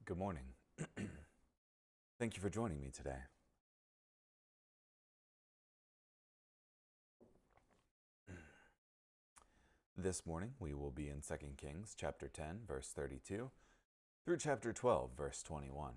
Good morning. Thank you for joining me today. This morning we will be in 2 Kings chapter 10, verse 32 through chapter 12, verse 21.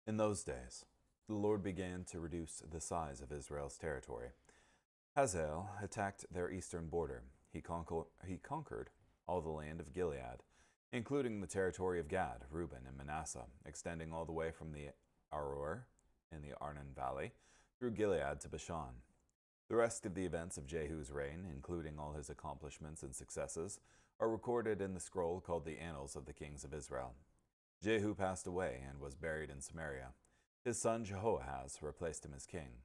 In those days, the Lord began to reduce the size of Israel's territory. Hazael attacked their eastern border. He conquered all the land of Gilead, including the territory of Gad, Reuben, and Manasseh, extending all the way from the Aroer in the Arnon Valley through Gilead to Bashan. The rest of the events of Jehu's reign, including all his accomplishments and successes, are recorded in the scroll called the Annals of the Kings of Israel. Jehu passed away and was buried in Samaria. His son Jehoahaz replaced him as king.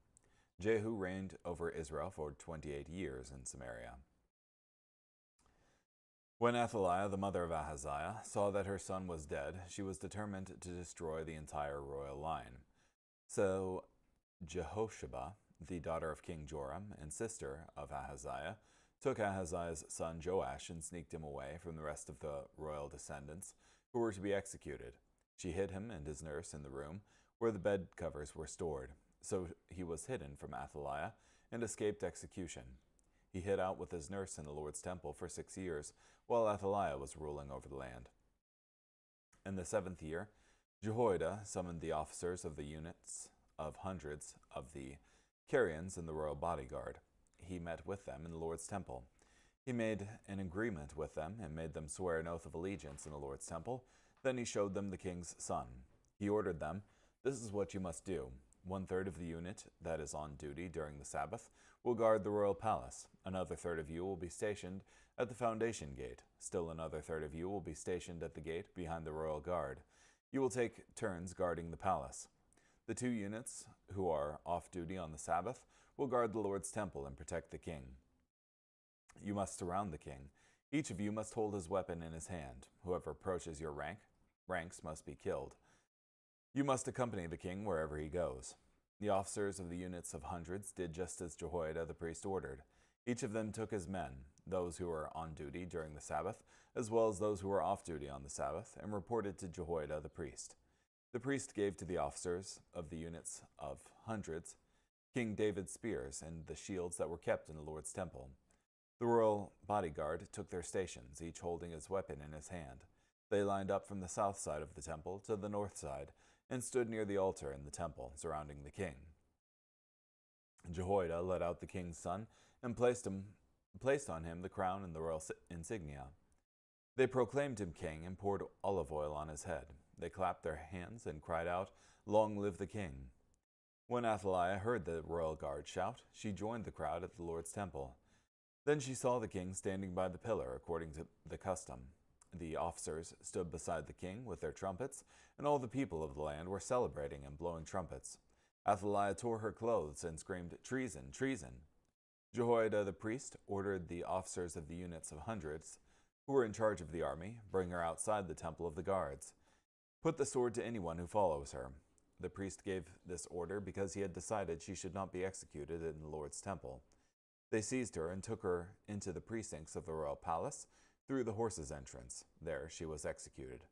Jehu reigned over Israel for 28 years in Samaria. When Athaliah, the mother of Ahaziah, saw that her son was dead, she was determined to destroy the entire royal line. So Jehosheba, the daughter of King Joram and sister of Ahaziah, took Ahaziah's son Joash and sneaked him away from the rest of the royal descendants who were to be executed. She hid him and his nurse in the room where the bed covers were stored. So he was hidden from Athaliah and escaped execution. He hid out with his nurse in the Lord's temple for 6 years, while Athaliah was ruling over the land. In the 7th year, Jehoiada summoned the officers of the units of hundreds of the Carians in the royal bodyguard. He met with them in the Lord's temple. He made an agreement with them and made them swear an oath of allegiance in the Lord's temple. Then he showed them the king's son. He ordered them, "This is what you must do. 1/3 of the unit that is on duty during the Sabbath will guard the royal palace. Another third of you will be stationed at the foundation gate. Still another third of you will be stationed at the gate behind the royal guard. You will take turns guarding the palace. The 2 units who are off duty on the Sabbath will guard the Lord's temple and protect the king. You must surround the king. Each of you must hold his weapon in his hand. Whoever approaches your ranks must be killed. You must accompany the king wherever he goes." The officers of the units of hundreds did just as Jehoiada the priest ordered. Each of them took his men, those who were on duty during the Sabbath, as well as those who were off duty on the Sabbath, and reported to Jehoiada the priest. The priest gave to the officers of the units of hundreds King David's spears and the shields that were kept in the Lord's temple. The royal bodyguard took their stations, each holding his weapon in his hand. They lined up from the south side of the temple to the north side and stood near the altar in the temple, surrounding the king. Jehoiada led out the king's son and placed on him the crown and the royal insignia. They proclaimed him king and poured olive oil on his head. They clapped their hands and cried out, "Long live the king!" When Athaliah heard the royal guard shout, she joined the crowd at the Lord's temple. Then she saw the king standing by the pillar, according to the custom. The officers stood beside the king with their trumpets, and all the people of the land were celebrating and blowing trumpets. Athaliah tore her clothes and screamed, "Treason! Treason!" Jehoiada the priest ordered the officers of the units of hundreds, who were in charge of the army, bring her outside the temple of the guards. "Put the sword to anyone who follows her." The priest gave this order because he had decided she should not be executed in the Lord's temple. They seized her and took her into the precincts of the royal palace through the horses' entrance. There she was executed.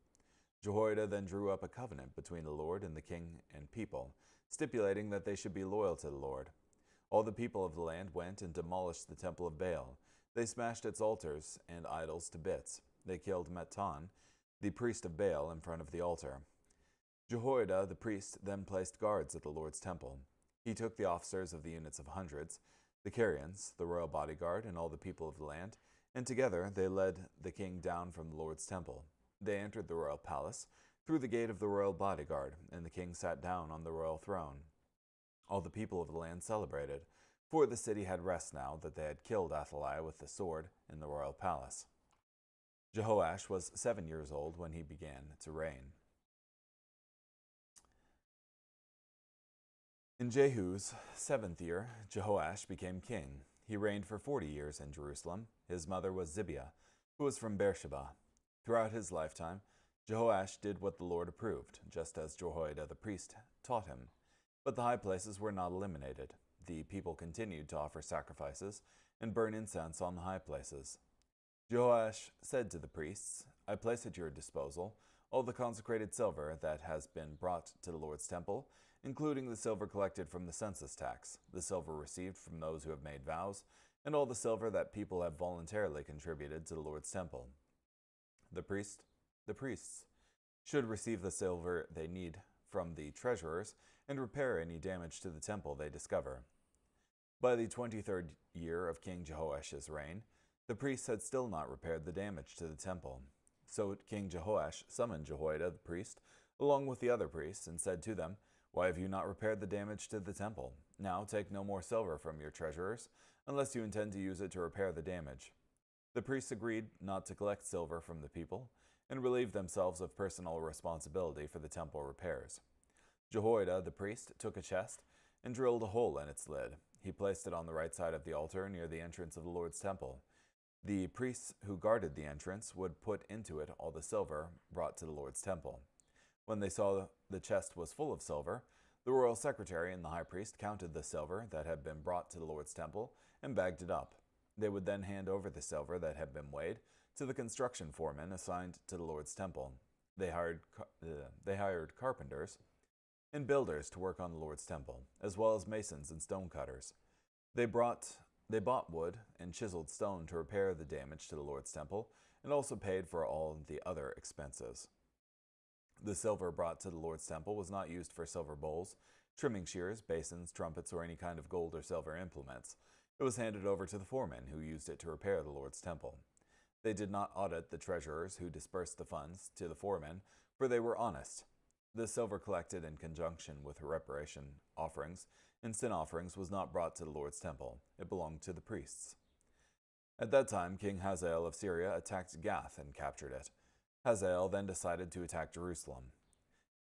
Jehoiada then drew up a covenant between the Lord and the king and people, stipulating that they should be loyal to the Lord. All the people of the land went and demolished the temple of Baal. They smashed its altars and idols to bits. They killed Mattan, the priest of Baal, in front of the altar. Jehoiada the priest then placed guards at the Lord's temple. He took the officers of the units of hundreds, the Carians, the royal bodyguard, and all the people of the land, and together they led the king down from the Lord's temple. They entered the royal palace through the gate of the royal bodyguard, and the king sat down on the royal throne. All the people of the land celebrated, for the city had rest now that they had killed Athaliah with the sword in the royal palace. Jehoash was 7 years old when he began to reign. In Jehu's 7th year, Jehoash became king. He reigned for 40 years in Jerusalem. His mother was Zibiah, who was from Beersheba. Throughout his lifetime, Jehoash did what the Lord approved, just as Jehoiada the priest taught him. But the high places were not eliminated. The people continued to offer sacrifices and burn incense on the high places. Jehoash said to the priests, I place at your disposal all the consecrated silver that has been brought to the Lord's temple, including the silver collected from the census tax, the silver received from those who have made vows, and all the silver that people have voluntarily contributed to the Lord's temple. The priests should receive the silver they need from the treasurers and repair any damage to the temple they discover. By the 23rd year of King Jehoash's reign, the priests had still not repaired the damage to the temple. So King Jehoash summoned Jehoiada the priest, along with the other priests, and said to them, Why have you not repaired the damage to the temple? Now take no more silver from your treasurers, unless you intend to use it to repair the damage. The priests agreed not to collect silver from the people, and relieved themselves of personal responsibility for the temple repairs. Jehoiada the priest took a chest and drilled a hole in its lid. He placed it on the right side of the altar near the entrance of the Lord's temple. The priests who guarded the entrance would put into it all the silver brought to the Lord's temple. When they saw the chest was full of silver, the royal secretary and the high priest counted the silver that had been brought to the Lord's temple and bagged it up. They would then hand over the silver that had been weighed to the construction foremen assigned to the Lord's temple. They hired carpenters and builders to work on the Lord's temple, as well as masons and stonecutters. They bought wood and chiseled stone to repair the damage to the Lord's temple, and also paid for all the other expenses. The silver brought to the Lord's temple was not used for silver bowls, trimming shears, basins, trumpets, or any kind of gold or silver implements. It was handed over to the foremen, who used it to repair the Lord's temple. They did not audit the treasurers who dispersed the funds to the foremen, for they were honest. The silver collected in conjunction with reparation offerings and sin offerings was not brought to the Lord's temple. It belonged to the priests. At that time, King Hazael of Syria attacked Gath and captured it. Hazael then decided to attack Jerusalem.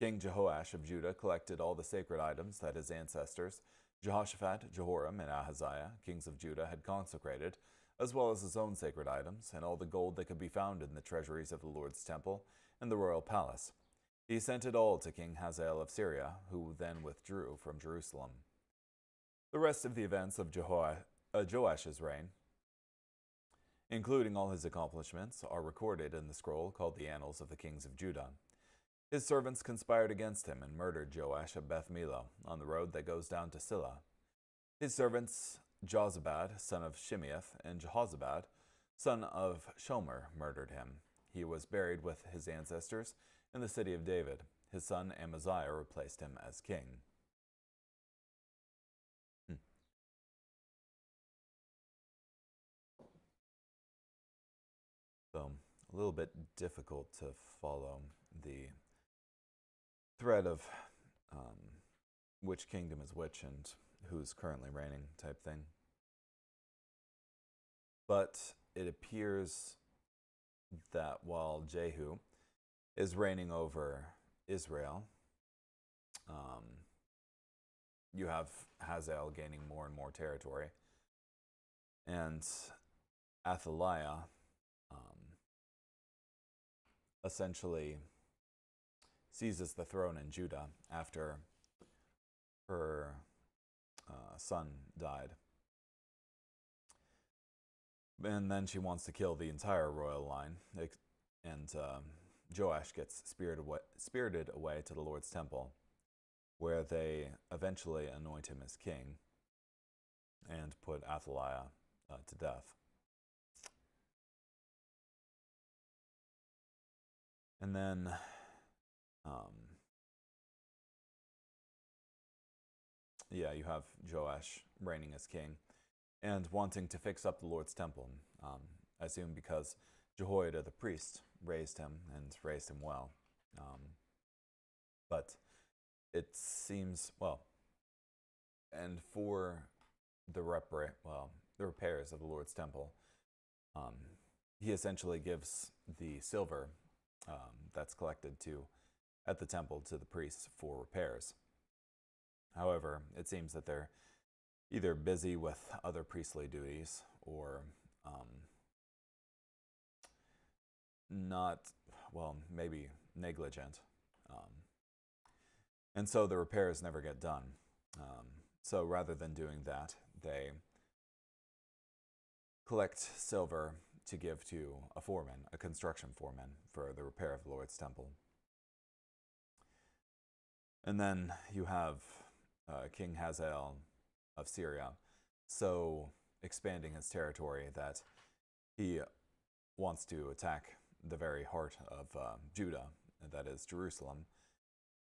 King Jehoash of Judah collected all the sacred items that his ancestors, Jehoshaphat, Jehoram, and Ahaziah, kings of Judah, had consecrated, as well as his own sacred items, and all the gold that could be found in the treasuries of the Lord's temple and the royal palace. He sent it all to King Hazael of Syria, who then withdrew from Jerusalem. The rest of the events of Joash's reign, including all his accomplishments, are recorded in the scroll called the Annals of the Kings of Judah. His servants conspired against him and murdered Joash at Beth Millo, on the road that goes down to Silla. His servants Jozabad, son of Shimeath, and Jehozabad, son of Shomer, murdered him. He was buried with his ancestors in the city of David. His son Amaziah replaced him as king. So, a little bit difficult to follow the thread of which kingdom is which and who's currently reigning type thing. But it appears that while Jehu is reigning over Israel, you have Hazael gaining more and more territory, and Athaliah essentially seizes the throne in Judah after her son died. And then she wants to kill the entire royal line, and Joash gets spirited away to the Lord's temple, where they eventually anoint him as king and put Athaliah to death. And then you have Joash reigning as king and wanting to fix up the Lord's temple. I assume because Jehoiada the priest raised him and raised him well. But it seems, and for the repairs of the Lord's temple, he essentially gives the silver that's collected at the temple to the priests for repairs. However, it seems that they're either busy with other priestly duties or maybe negligent. And so the repairs never get done. So rather than doing that, they collect silver to give to a foreman, a construction foreman, for the repair of the Lord's temple. And then you have King Hazael of Syria, so expanding his territory that he wants to attack the very heart of Judah, that is Jerusalem.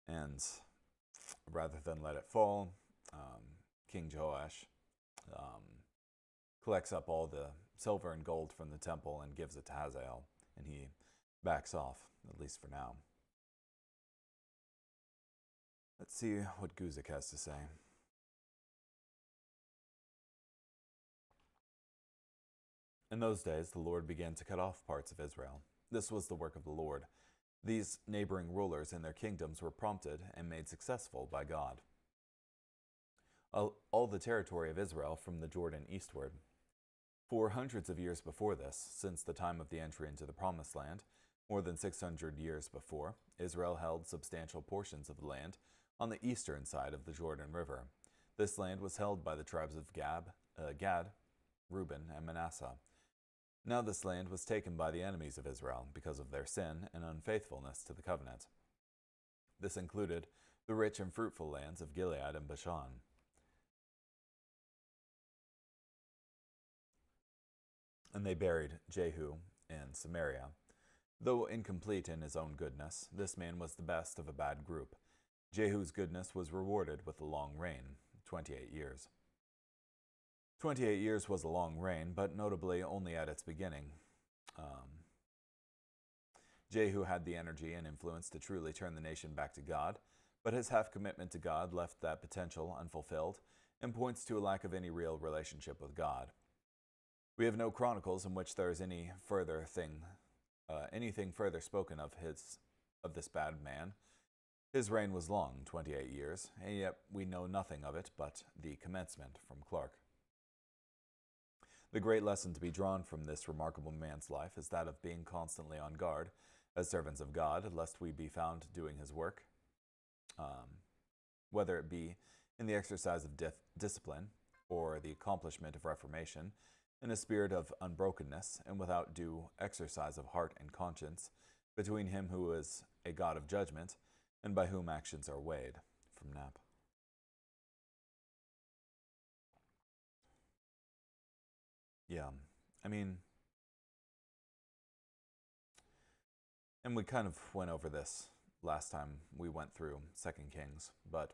And rather than let it fall, King Jehoash collects up all the silver and gold from the temple and gives it to Hazael, and he backs off, at least for now. Let's see what Guzik has to say. In those days, the Lord began to cut off parts of Israel. This was the work of the Lord. These neighboring rulers and their kingdoms were prompted and made successful by God. All the territory of Israel from the Jordan eastward. For hundreds of years before this, since the time of the entry into the Promised Land, more than 600 years before, Israel held substantial portions of the land on the eastern side of the Jordan River. This land was held by the tribes of Gad, Reuben, and Manasseh. Now this land was taken by the enemies of Israel because of their sin and unfaithfulness to the covenant. This included the rich and fruitful lands of Gilead and Bashan. And they buried Jehu in Samaria. Though incomplete in his own goodness, this man was the best of a bad group. Jehu's goodness was rewarded with a long reign, 28 years. 28 years was a long reign, but notably only at its beginning. Jehu had the energy and influence to truly turn the nation back to God, but his half-commitment to God left that potential unfulfilled and points to a lack of any real relationship with God. We have no chronicles in which there is anything further spoken of this bad man. His reign was long, 28 years, and yet we know nothing of it but the commencement from Clark. The great lesson to be drawn from this remarkable man's life is that of being constantly on guard as servants of God, lest we be found doing his work, whether it be in the exercise of discipline or the accomplishment of reformation, in a spirit of unbrokenness and without due exercise of heart and conscience, between him who is a God of judgment and by whom actions are weighed. From Knapp. Yeah, I mean, and we kind of went over this last time we went through 2 Kings, but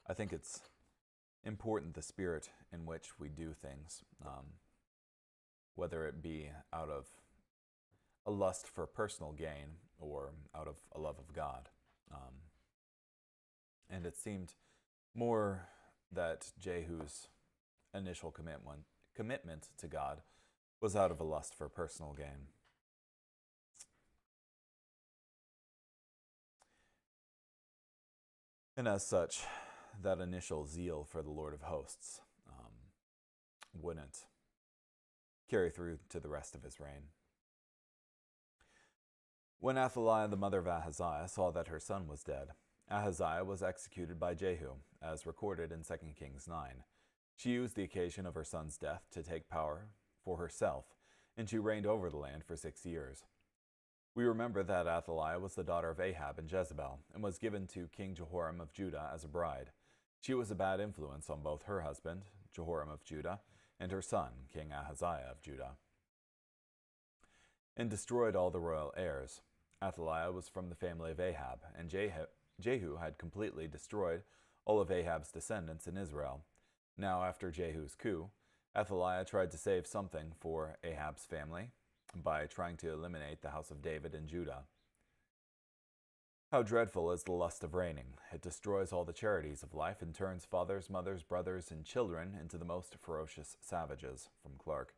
I think it's important the spirit in which we do things, whether it be out of a lust for personal gain or out of a love of God. And it seemed more that Jehu's initial commitment to God was out of a lust for personal gain. And as such, that initial zeal for the Lord of hosts wouldn't carry through to the rest of his reign. When Athaliah, the mother of Ahaziah, saw that her son was dead, Ahaziah was executed by Jehu, as recorded in 2 Kings 9. She used the occasion of her son's death to take power for herself, and she reigned over the land for 6 years. We remember that Athaliah was the daughter of Ahab and Jezebel, and was given to King Jehoram of Judah as a bride. She was a bad influence on both her husband, Jehoram of Judah, and her son, King Ahaziah of Judah, and destroyed all the royal heirs. Athaliah was from the family of Ahab, and Jehu had completely destroyed all of Ahab's descendants in Israel. Now, after Jehu's coup, Athaliah tried to save something for Ahab's family by trying to eliminate the house of David and Judah. How dreadful is the lust of reigning! It destroys all the charities of life and turns fathers, mothers, brothers, and children into the most ferocious savages. From Clark.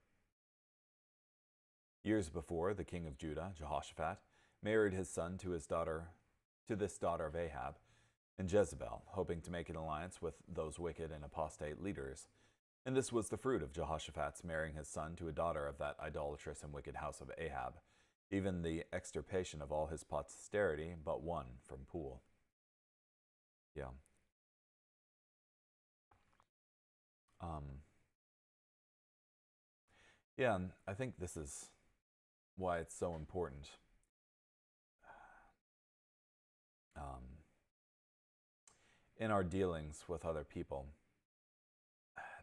Years before, the king of Judah, Jehoshaphat, married his son to this daughter of Ahab and Jezebel, hoping to make an alliance with those wicked and apostate leaders. And this was the fruit of Jehoshaphat's marrying his son to a daughter of that idolatrous and wicked house of Ahab, even the extirpation of all his posterity but one from Pool. Yeah. Um, yeah, and I think this is why it's so important um, in our dealings with other people,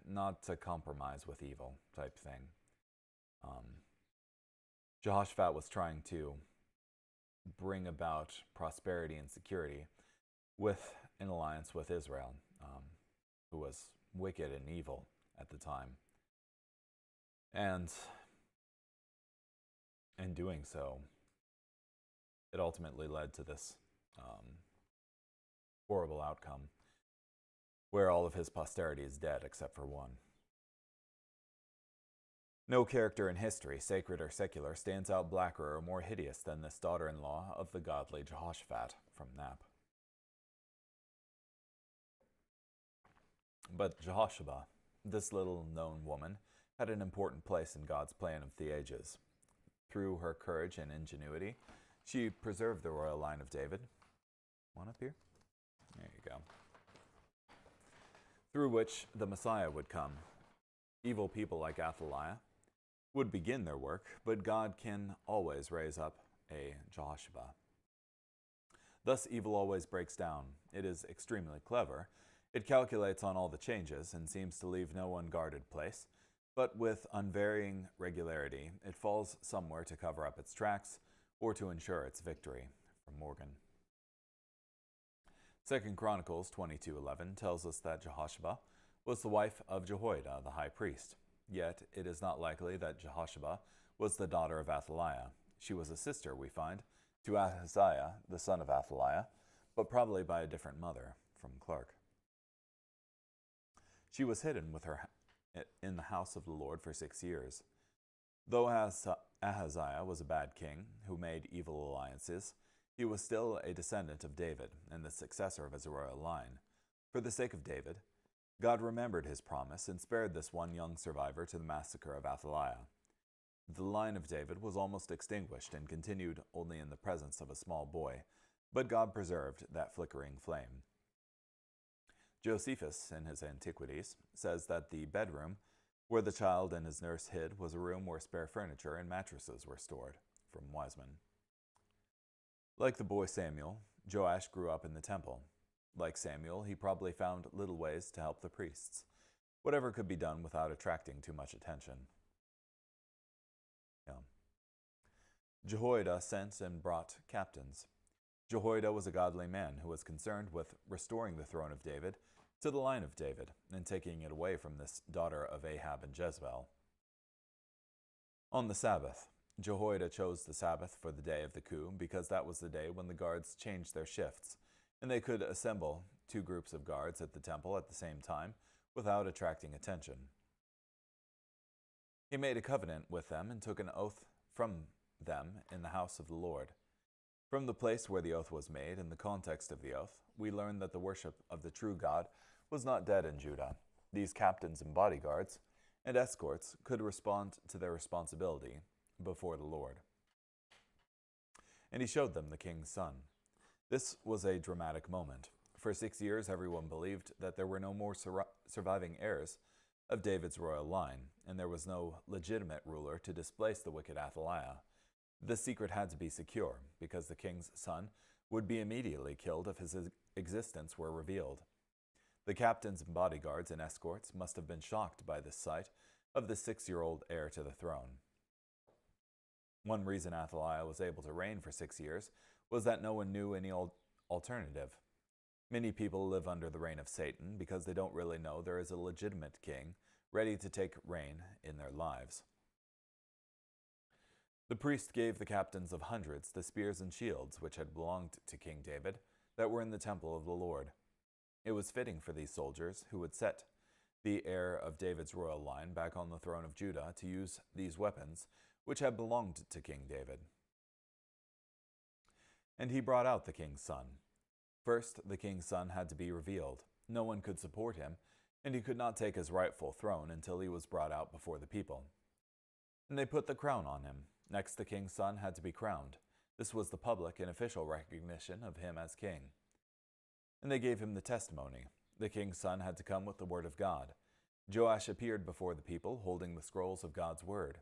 not to compromise with evil type thing. Um, Jehoshaphat was trying to bring about prosperity and security with an alliance with Israel, who was wicked and evil at the time. And in doing so, it ultimately led to this horrible outcome where all of his posterity is dead except for one. No character in history, sacred or secular, stands out blacker or more hideous than this daughter-in-law of the godly Jehoshaphat from Nap. But Jehoshaphat, this little-known woman, had an important place in God's plan of the ages. Through her courage and ingenuity, she preserved the royal line of David. One up here? There you go. Through which the Messiah would come. Evil people like Athaliah would begin their work, but God can always raise up a Jehoshaphat. Thus, evil always breaks down. It is extremely clever. It calculates on all the changes and seems to leave no unguarded place, but with unvarying regularity, it falls somewhere to cover up its tracks or to ensure its victory. From Morgan. 2 Chronicles 22:11 tells us that Jehoshaphat was the wife of Jehoiada, the high priest. Yet it is not likely that Jehoshaphat was the daughter of Athaliah. She was a sister, we find, to Ahaziah, the son of Athaliah, but probably by a different mother, from Clark. She was hidden with her in the house of the Lord for 6 years. Though Ahaziah was a bad king who made evil alliances, he was still a descendant of David and the successor of his royal line. For the sake of David, God remembered his promise and spared this one young survivor to the massacre of Athaliah. The line of David was almost extinguished and continued only in the presence of a small boy, but God preserved that flickering flame. Josephus, in his Antiquities, says that the bedroom where the child and his nurse hid was a room where spare furniture and mattresses were stored, from Wiseman. Like the boy Samuel, Joash grew up in the temple. Like Samuel, he probably found little ways to help the priests, whatever could be done without attracting too much attention. Jehoiada sent and brought captains. Jehoiada was a godly man who was concerned with restoring the throne of David to the line of David and taking it away from this daughter of Ahab and Jezebel. On the Sabbath, Jehoiada chose the Sabbath for the day of the coup because that was the day when the guards changed their shifts, and they could assemble 2 groups of guards at the temple at the same time without attracting attention. He made a covenant with them and took an oath from them in the house of the Lord. From the place where the oath was made and the context of the oath, we learn that the worship of the true God was not dead in Judah. These captains and bodyguards and escorts could respond to their responsibility before the Lord. And he showed them the king's son. This was a dramatic moment. For 6 years, everyone believed that there were no more surviving heirs of David's royal line, and there was no legitimate ruler to displace the wicked Athaliah. The secret had to be secure, because the king's son would be immediately killed if his existence were revealed. The captains and bodyguards and escorts must have been shocked by this sight of the 6-year-old heir to the throne. One reason Athaliah was able to reign for 6 years was that no one knew any alternative. Many people live under the reign of Satan because they don't really know there is a legitimate king ready to take reign in their lives. The priest gave the captains of hundreds the spears and shields which had belonged to King David that were in the temple of the Lord. It was fitting for these soldiers, who would set the heir of David's royal line back on the throne of Judah, to use these weapons which had belonged to King David. And he brought out the king's son. First, the king's son had to be revealed. No one could support him, and he could not take his rightful throne until he was brought out before the people. And they put the crown on him. Next, the king's son had to be crowned. This was the public and official recognition of him as king. And they gave him the testimony. The king's son had to come with the word of God. Joash appeared before the people, holding the scrolls of God's word.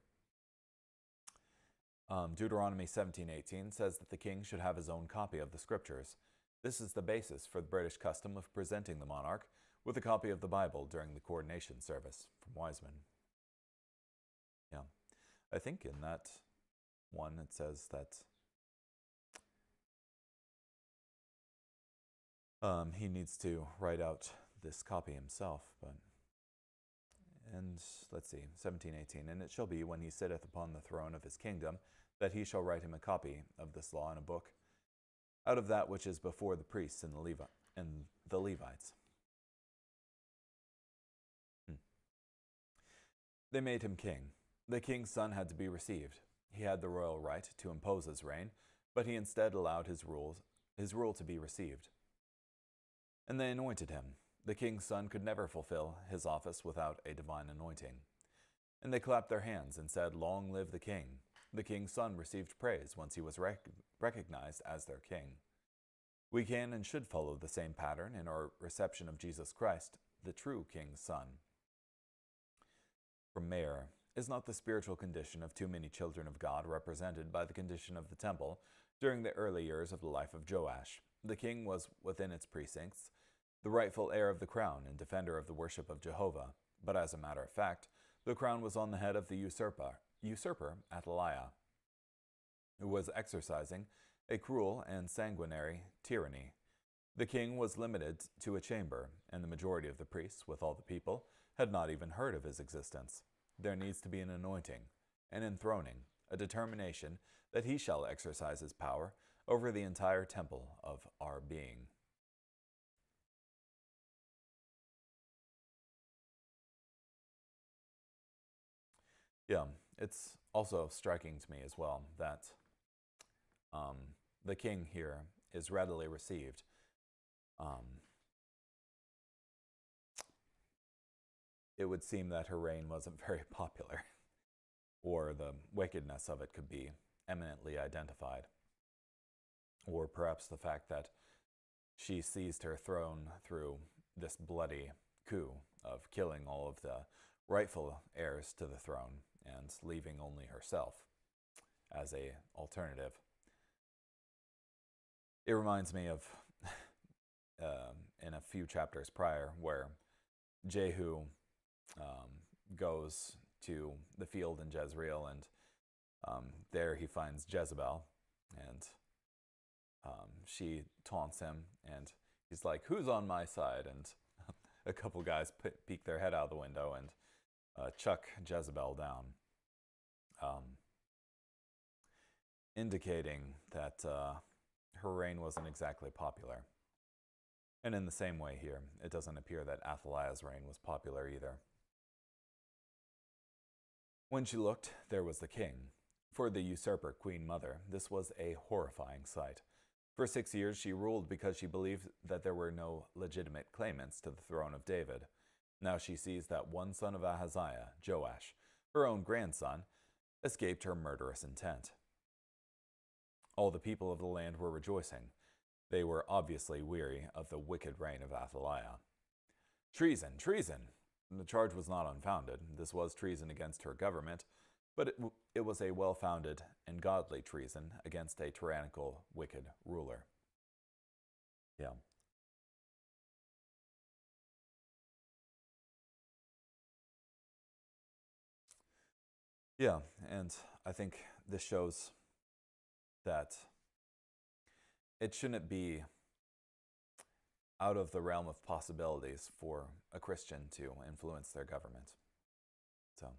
Deuteronomy 17:18 says that the king should have his own copy of the scriptures. This is the basis for the British custom of presenting the monarch with a copy of the Bible during the coronation service, from Wiseman. Yeah, I think in that one it says that he needs to write out this copy himself, and let's see, 17:18, and it shall be when he sitteth upon the throne of his kingdom, that he shall write him a copy of this law in a book, out of that which is before the priests and the Levites. They made him king. The king's son had to be received. He had the royal right to impose his reign, but he instead allowed his rule to be received. And they anointed him. The king's son could never fulfill his office without a divine anointing. And they clapped their hands and said, "Long live the king." The king's son received praise once he was recognized as their king. We can and should follow the same pattern in our reception of Jesus Christ, the true king's son. From Mayer, is not the spiritual condition of too many children of God represented by the condition of the temple during the early years of the life of Joash? The king was within its precincts, the rightful heir of the crown and defender of the worship of Jehovah, but as a matter of fact, the crown was on the head of the usurper Athaliah, who was exercising a cruel and sanguinary tyranny. The king was limited to a chamber, and the majority of the priests, with all the people, had not even heard of his existence. There needs to be an anointing, an enthroning, a determination that he shall exercise his power over the entire temple of our being. Yeah, it's also striking to me as well that the king here is readily received. It would seem that her reign wasn't very popular, or the wickedness of it could be eminently identified, or perhaps the fact that she seized her throne through this bloody coup of killing all of the rightful heirs to the throne and leaving only herself as an alternative. It reminds me of in a few chapters prior where Jehu goes to the field in Jezreel, and there he finds Jezebel, and she taunts him, and he's like, "Who's on my side?" And a couple guys peek their head out the window and chuck Jezebel down, indicating that her reign wasn't exactly popular. And in the same way here, it doesn't appear that Athaliah's reign was popular either. When she looked, there was the king. For the usurper queen mother, this was a horrifying sight. For 6 years she ruled because she believed that there were no legitimate claimants to the throne of David. Now she sees that one son of Ahaziah, Joash, her own grandson, escaped her murderous intent. All the people of the land were rejoicing. They were obviously weary of the wicked reign of Athaliah. Treason, treason! The charge was not unfounded. This was treason against her government, but it was a well-founded and godly treason against a tyrannical, wicked ruler. Yeah. Yeah, and I think this shows that it shouldn't be out of the realm of possibilities for a Christian to influence their government. So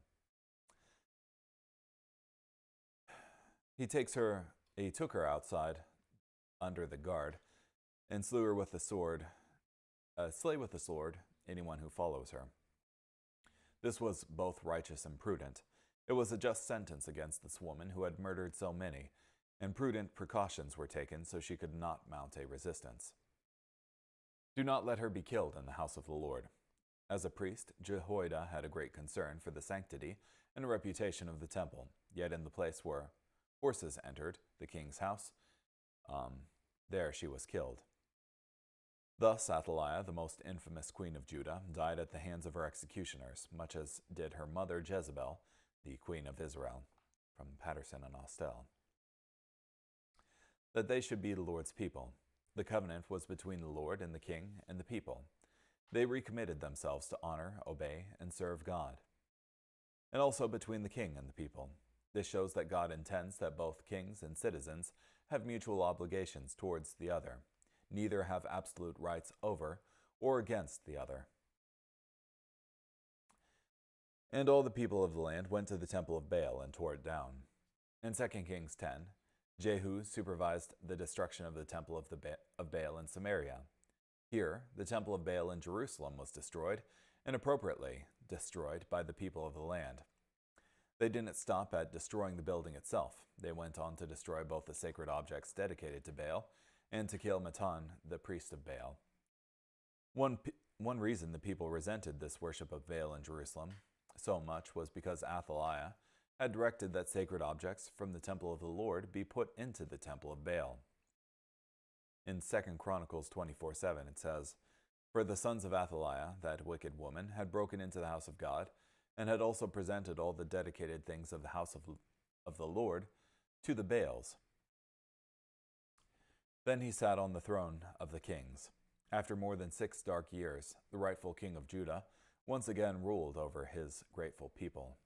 he took her outside under the guard and slew her with the sword, slay with the sword anyone who follows her. This was both righteous and prudent. It was a just sentence against this woman who had murdered so many, and prudent precautions were taken so she could not mount a resistance. Do not let her be killed in the house of the Lord. As a priest, Jehoiada had a great concern for the sanctity and reputation of the temple, yet in the place where horses entered the king's house, there she was killed. Thus Athaliah, the most infamous queen of Judah, died at the hands of her executioners, much as did her mother Jezebel, the queen of Israel, from Patterson and Austell. That they should be the Lord's people. The covenant was between the Lord and the king and the people. They recommitted themselves to honor, obey, and serve God. And also between the king and the people. This shows that God intends that both kings and citizens have mutual obligations towards the other. Neither have absolute rights over or against the other. And all the people of the land went to the temple of Baal and tore it down. In 2 Kings 10, Jehu supervised the destruction of the temple of Baal in Samaria. Here, the temple of Baal in Jerusalem was destroyed, and appropriately destroyed by the people of the land. They didn't stop at destroying the building itself. They went on to destroy both the sacred objects dedicated to Baal and to kill Matan, the priest of Baal. One reason the people resented this worship of Baal in Jerusalem so much was because Athaliah had directed that sacred objects from the temple of the Lord be put into the temple of Baal. In 2 Chronicles 24:7 it says, "For the sons of Athaliah, that wicked woman, had broken into the house of God, and had also presented all the dedicated things of the house of the Lord to the Baals. Then he sat on the throne of the kings. After more than 6 dark years, the rightful king of Judah once again ruled over his grateful people."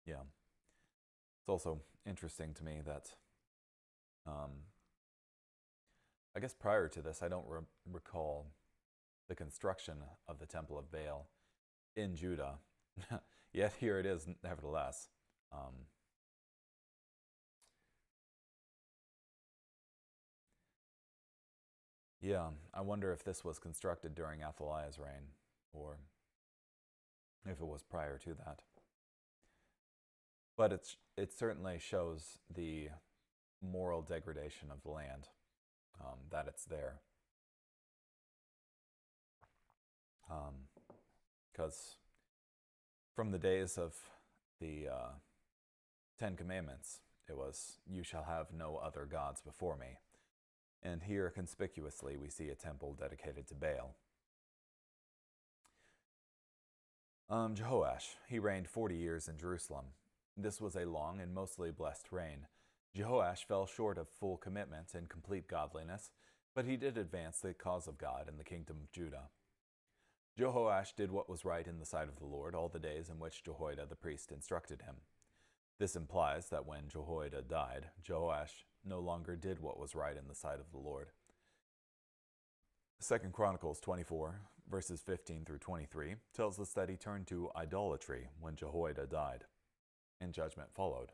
Yeah. It's also interesting to me that, I guess prior to this, I don't recall the construction of the Temple of Baal in Judah. Yet here it is, nevertheless. Yeah, I wonder if this was constructed during Athaliah's reign, or if it was prior to that. But it certainly shows the moral degradation of the land, that it's there. Because from the days of the 10 Commandments, it was, "You shall have no other gods before me." And here, conspicuously, we see a temple dedicated to Baal. Jehoash, he reigned 40 years in Jerusalem. This was a long and mostly blessed reign. Jehoash fell short of full commitment and complete godliness, but he did advance the cause of God and the kingdom of Judah. Jehoash did what was right in the sight of the Lord all the days in which Jehoiada the priest instructed him. This implies that when Jehoiada died, Jehoash no longer did what was right in the sight of the Lord. 2 Chronicles 24, verses 15 through 23, tells us that he turned to idolatry when Jehoiada died, and judgment followed.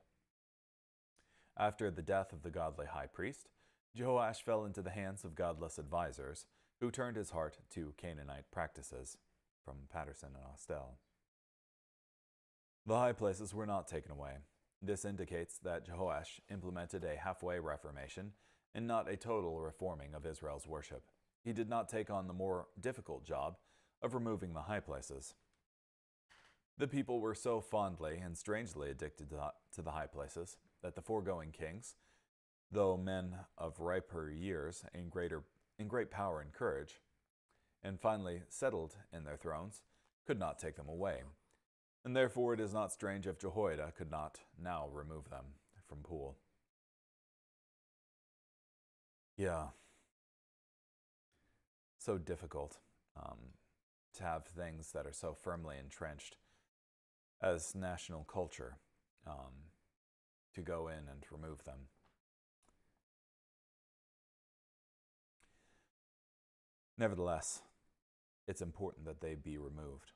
After the death of the godly high priest, Jehoash fell into the hands of godless advisors, who turned his heart to Canaanite practices, from Patterson and Austell. The high places were not taken away. This indicates that Jehoash implemented a halfway reformation and not a total reforming of Israel's worship. He did not take on the more difficult job of removing the high places. The people were so fondly and strangely addicted to the high places that the foregoing kings, though men of riper years and great power and courage, and finally settled in their thrones, could not take them away. And therefore it is not strange if Jehoiada could not now remove them from Pool. Yeah. So difficult to have things that are so firmly entrenched as national culture, to go in and remove them. Nevertheless, it's important that they be removed.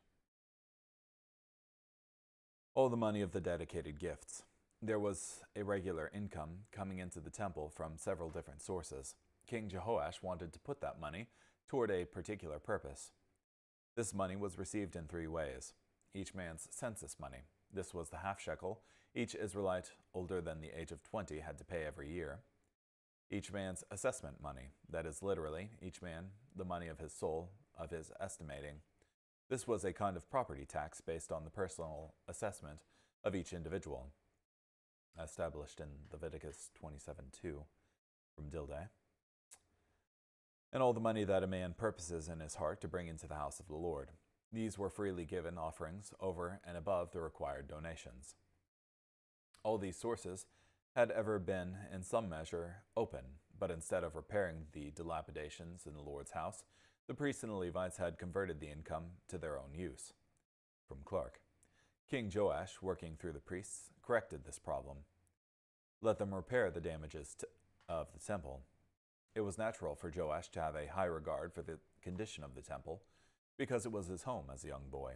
All the money of the dedicated gifts. There was a regular income coming into the temple from several different sources. King Jehoash wanted to put that money toward a particular purpose. This money was received in 3 ways. Each man's census money. This was the half shekel each Israelite older than the age of 20 had to pay every year. Each man's assessment money. That is literally, each man the money of his soul, of his estimating. This was a kind of property tax based on the personal assessment of each individual, established in Leviticus 27:2. from Dilday. And all the money that a man purposes in his heart to bring into the house of the Lord. These were freely given offerings over and above the required donations. All these sources had ever been, in some measure, open, but instead of repairing the dilapidations in the Lord's house, the priests and the Levites had converted the income to their own use. From Clark. King Joash, working through the priests, corrected this problem. Let them repair the damages of the temple. It was natural for Joash to have a high regard for the condition of the temple, because it was his home as a young boy.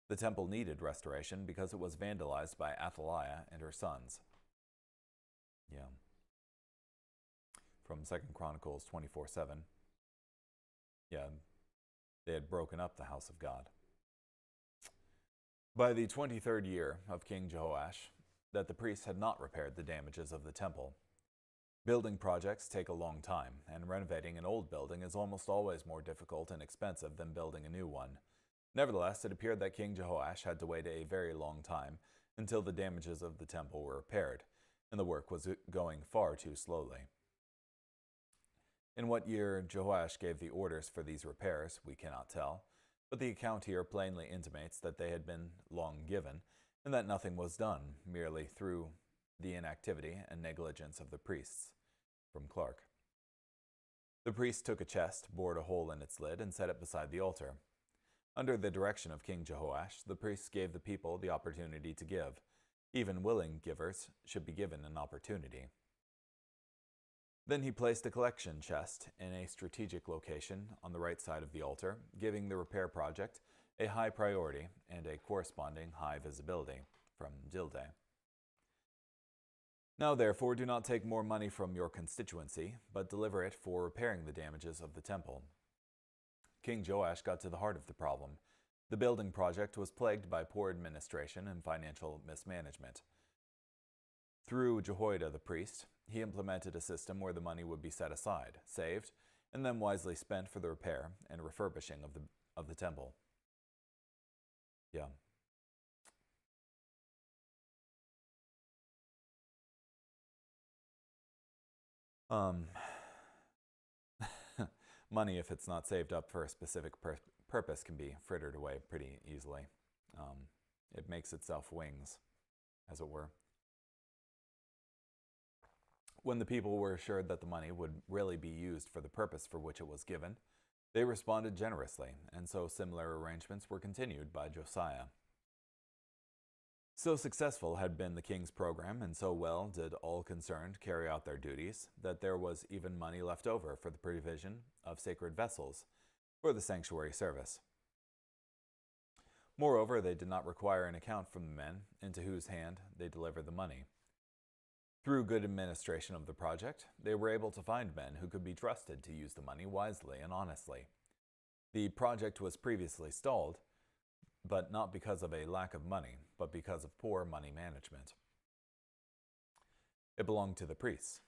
The temple needed restoration because it was vandalized by Athaliah and her sons. From 2 Chronicles 24:7. They had broken up the house of God. By the 23rd year of King Jehoash, that the priests had not repaired the damages of the temple. Building projects take a long time, and renovating an old building is almost always more difficult and expensive than building a new one. Nevertheless, it appeared that King Jehoash had to wait a very long time until the damages of the temple were repaired, and the work was going far too slowly. In what year Jehoash gave the orders for these repairs, we cannot tell, but the account here plainly intimates that they had been long given, and that nothing was done, merely through the inactivity and negligence of the priests. From Clark. The priest took a chest, bored a hole in its lid, and set it beside the altar. Under the direction of King Jehoash, the priests gave the people the opportunity to give. Even willing givers should be given an opportunity. Then he placed a collection chest in a strategic location on the right side of the altar, giving the repair project a high priority and a corresponding high visibility. From Dilday. Now therefore do not take more money from your constituency, but deliver it for repairing the damages of the temple. King Joash got to the heart of the problem. The building project was plagued by poor administration and financial mismanagement. Through Jehoiada the priest, he implemented a system where the money would be set aside, saved, and then wisely spent for the repair and refurbishing of the temple. Money, if it's not saved up for a specific purpose, can be frittered away pretty easily. It makes itself wings, as it were. When the people were assured that the money would really be used for the purpose for which it was given, they responded generously, and so similar arrangements were continued by Josiah. So successful had been the king's program, and so well did all concerned carry out their duties, that there was even money left over for the provision of sacred vessels for the sanctuary service. Moreover, they did not require an account from the men into whose hand they delivered the money. Through good administration of the project, they were able to find men who could be trusted to use the money wisely and honestly. The project was previously stalled, but not because of a lack of money, but because of poor money management. It belonged to the priests.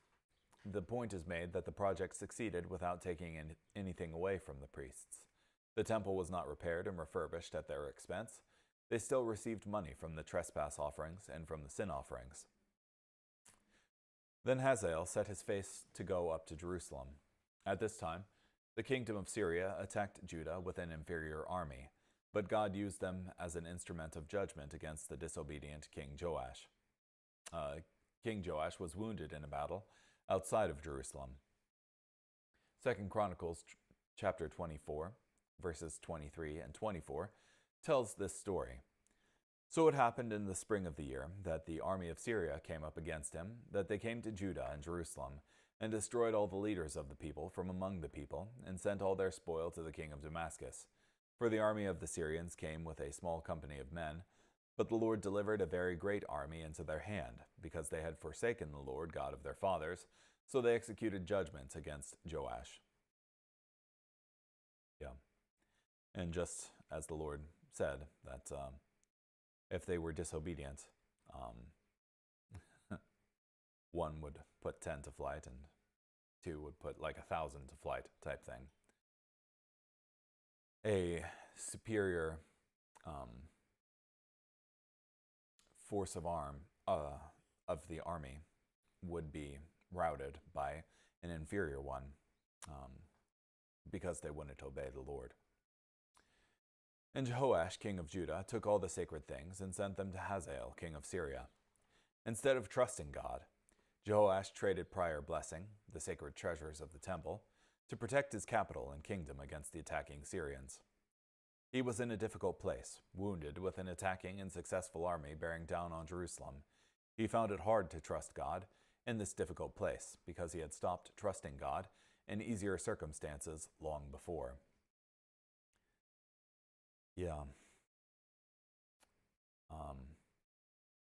The point is made that the project succeeded without taking anything away from the priests. The temple was not repaired and refurbished at their expense. They still received money from the trespass offerings and from the sin offerings. Then Hazael set his face to go up to Jerusalem. At this time, the kingdom of Syria attacked Judah with an inferior army, but God used them as an instrument of judgment against the disobedient King Joash. King Joash was wounded in a battle outside of Jerusalem. 2 Chronicles chapter 24, verses 23 and 24, tells this story. So it happened in the spring of the year that the army of Syria came up against him, that they came to Judah and Jerusalem, and destroyed all the leaders of the people from among the people, and sent all their spoil to the king of Damascus. For the army of the Syrians came with a small company of men, but the Lord delivered a very great army into their hand, because they had forsaken the Lord God of their fathers, so they executed judgment against Joash. And just as the Lord said, that if they were disobedient, one would put 10 to flight, and two would put like 1,000 to flight type thing. A superior force of the army would be routed by an inferior one, because they wouldn't obey the Lord. And Jehoash, king of Judah, took all the sacred things and sent them to Hazael, king of Syria. Instead of trusting God, Jehoash traded prior blessing, the sacred treasures of the temple, to protect his capital and kingdom against the attacking Syrians. He was in a difficult place, wounded with an attacking and successful army bearing down on Jerusalem. He found it hard to trust God in this difficult place because he had stopped trusting God in easier circumstances long before.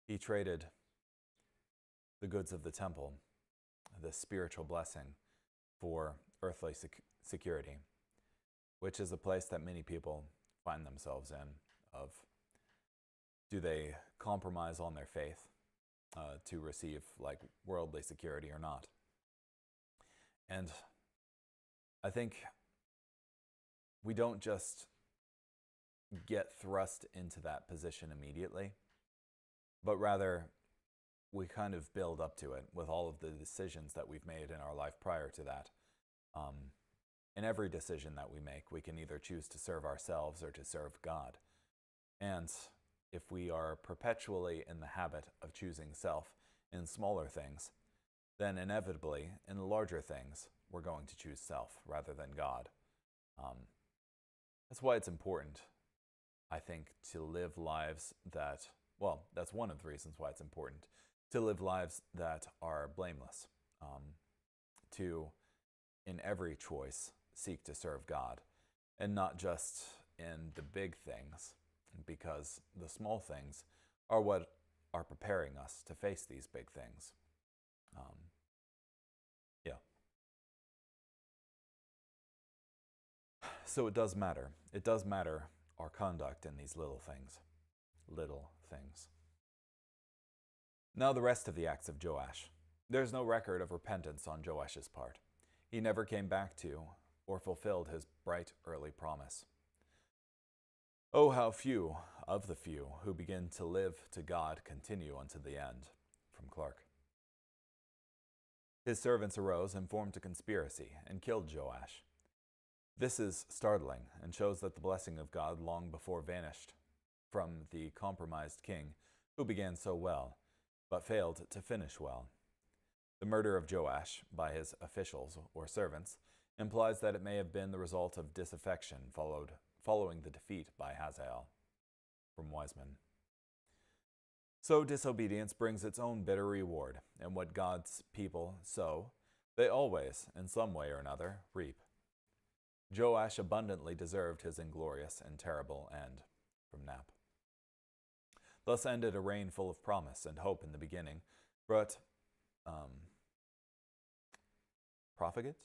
He traded the goods of the temple, the spiritual blessing, for earthly security, which is a place that many people find themselves in. Of, do they compromise on their faith to receive like worldly security or not? And I think we don't just get thrust into that position immediately, but rather we kind of build up to it with all of the decisions that we've made in our life prior to that. In every decision that we make, we can either choose to serve ourselves or to serve God. And if we are perpetually in the habit of choosing self in smaller things, then inevitably in the larger things, we're going to choose self rather than God. That's why it's important, I think, to live lives that, well, that's one of the reasons why it's important to live lives that are blameless, to, in every choice, seek to serve God, and not just in the big things, because the small things are what are preparing us to face these big things. So it does matter. It does matter our conduct in these little things. Little things. Now the rest of the acts of Joash. There's no record of repentance on Joash's part. He never came back to or fulfilled his bright early promise. Oh, how few of the few who begin to live to God continue unto the end. From Clark. His servants arose and formed a conspiracy and killed Joash. This is startling and shows that the blessing of God long before vanished from the compromised king who began so well, but failed to finish well. The murder of Joash by his officials or servants implies that it may have been the result of disaffection following the defeat by Hazael. From Wiseman. So disobedience brings its own bitter reward, and what God's people sow, they always, in some way or another, reap. Joash abundantly deserved his inglorious and terrible end. From Knapp. Thus ended a reign full of promise and hope in the beginning, but profligate,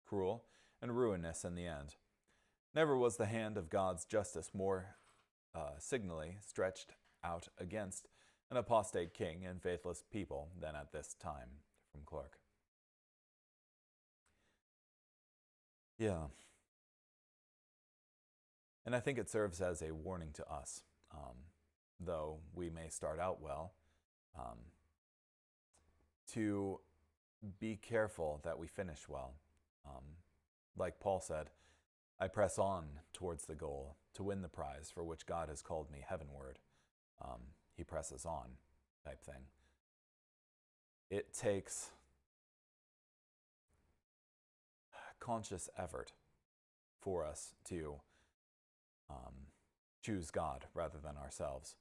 cruel, and ruinous in the end. Never was the hand of God's justice more signally stretched out against an apostate king and faithless people than at this time. From Clark. And I think it serves as a warning to us, though we may start out well, to be careful that we finish well. Like Paul said, I press on towards the goal to win the prize for which God has called me heavenward. He presses on, type thing. It takes conscious effort for us to choose God rather than ourselves.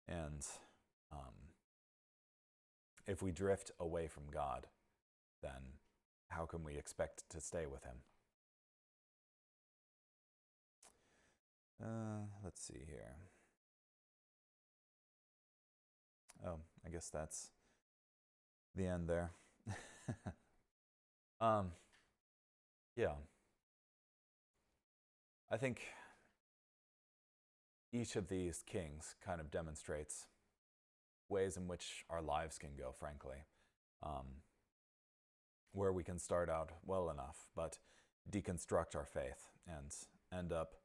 And if we drift away from God, then how can we expect to stay with him? Let's see here. Oh, I guess that's the end there. I think each of these kings kind of demonstrates ways in which our lives can go, frankly, where we can start out well enough, but deconstruct our faith and end up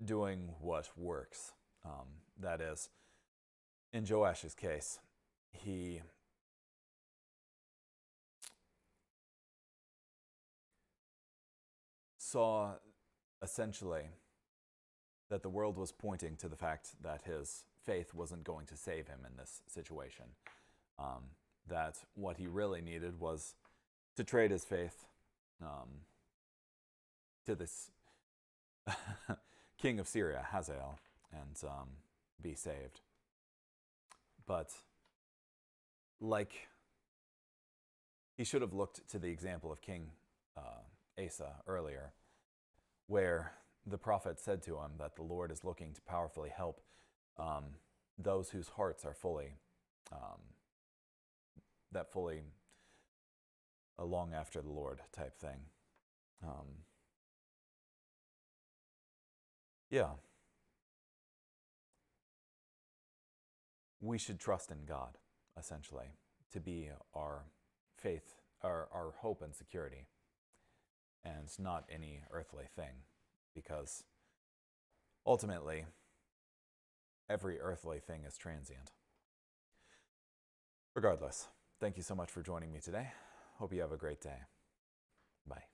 doing what works. That is, in Joash's case, he saw essentially that the world was pointing to the fact that his faith wasn't going to save him in this situation. That what he really needed was to trade his faith to this king of Syria, Hazael, and be saved. But like he should have looked to the example of King Asa earlier, where the prophet said to him that the Lord is looking to powerfully help those whose hearts are fully long after the Lord type thing. Yeah. We should trust in God, essentially, to be our faith, our hope and security, and not any earthly thing, because ultimately, every earthly thing is transient. Regardless, thank you so much for joining me today. Hope you have a great day. Bye.